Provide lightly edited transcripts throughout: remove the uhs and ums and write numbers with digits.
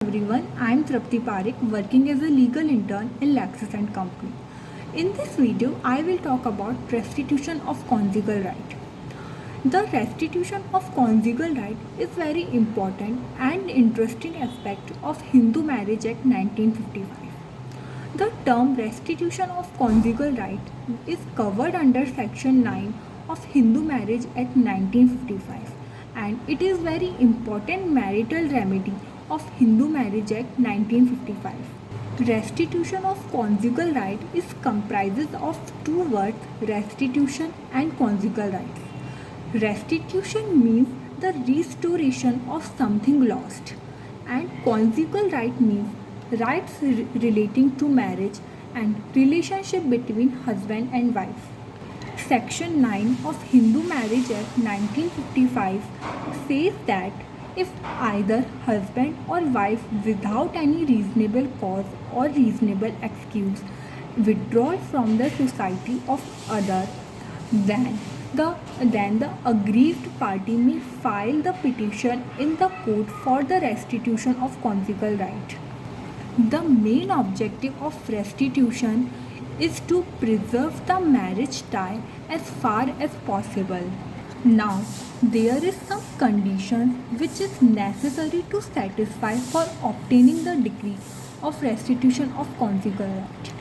Everyone, I am Trapti Parekh, working as a legal intern in Lexis and Company. In this video, I will talk about restitution of conjugal right. The restitution of conjugal right is very important and interesting aspect of Hindu Marriage Act 1955. The term restitution of conjugal right is covered under Section 9 of Hindu Marriage Act 1955 and it is very important marital remedy of Hindu Marriage Act 1955. Restitution of conjugal right is comprises of two words, restitution and conjugal rights. Restitution means the restoration of something lost and conjugal right means rights relating to marriage and relationship between husband and wife. Section 9 of Hindu Marriage Act 1955 says that if either husband or wife without any reasonable cause or reasonable excuse withdraw from the society of other, then the aggrieved party may file the petition in the court for the restitution of conjugal right. The main objective of restitution is to preserve the marriage tie as far as possible. Now, there is some conditions which is necessary to satisfy for obtaining the degree of restitution of conjugal right.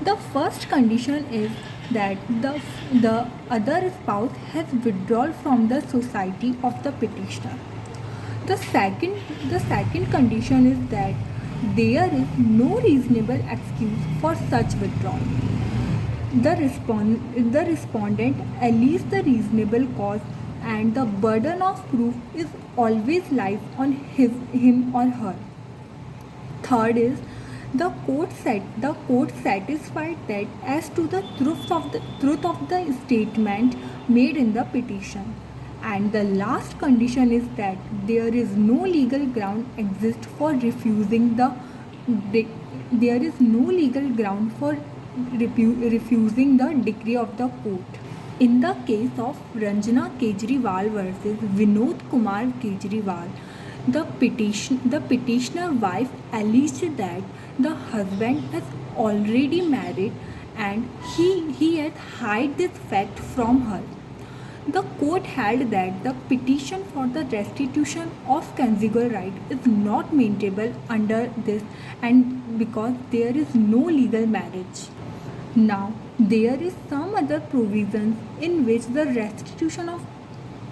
The first condition is that the other spouse has withdrawn from the society of the petitioner. The second condition is that there is no reasonable excuse for such withdrawal. The respondent alleges the reasonable cause and the burden of proof is always lies on him or her. Third is the court satisfied that as to the truth of the statement made in the petition. And the last condition is that there is no legal ground exist for refusing refusing the decree of the court. In the case of Ranjana Kejriwal versus Vinod Kumar Kejriwal, the petitioner wife alleged that the husband is already married and he had hid this fact from her. The court held that the petition for the restitution of conjugal right is not maintainable under this and because there is no legal marriage. Now, there is some other provisions in which the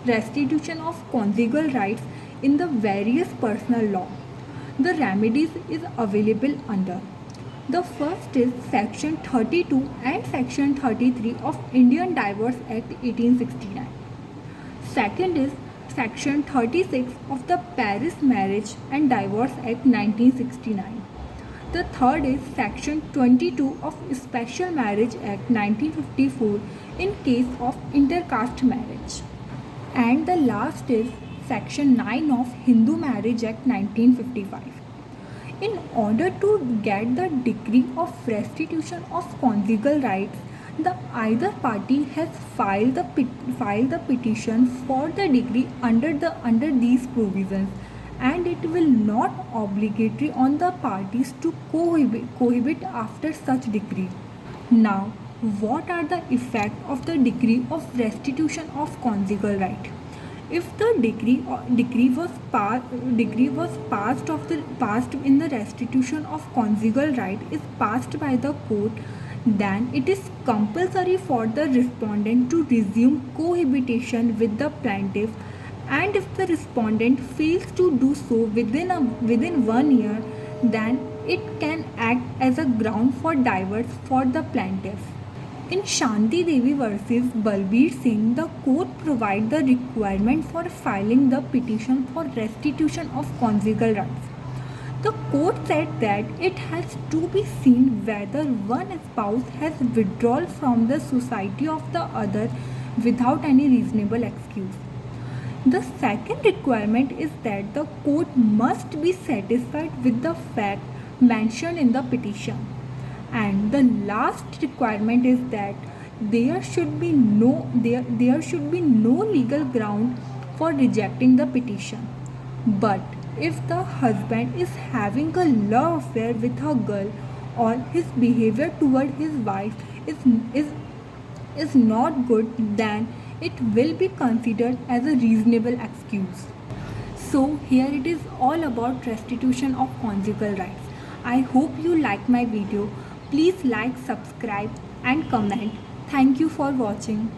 restitution of conjugal rights in the various personal law. The remedies is available under. The first is Section 32 and Section 33 of Indian Divorce Act 1869. Second is Section 36 of the Paris Marriage and Divorce Act 1969. The third is Section 22 of Special Marriage Act 1954 in case of intercaste marriage. And the last is Section 9 of Hindu Marriage Act 1955. In order to get the decree of restitution of conjugal rights, the either party has filed the petition for the decree under these provisions, and it will not obligatory on the parties to cohabit after such decree. Now, what are the effects of the decree of restitution of conjugal right? If the decree was passed in the restitution of conjugal right is passed by the court, then it is compulsory for the respondent to resume cohabitation with the plaintiff, and if the respondent fails to do so within 1 year, then it can act as a ground for divorce for the plaintiff. In Shanti Devi versus Balbir Singh, the court provided the requirement for filing the petition for restitution of conjugal rights. The court said that it has to be seen whether one spouse has withdrawn from the society of the other without any reasonable excuse. The second requirement is that the court must be satisfied with the fact mentioned in the petition. And the last requirement is that there should be no legal ground for rejecting the petition. But If the husband is having a love affair with a girl, or his behavior toward his wife is is not good, then it will be considered as a reasonable excuse. So, here it is all about restitution of conjugal rights. I hope you like my video. Please like, subscribe, and comment. Thank you for watching.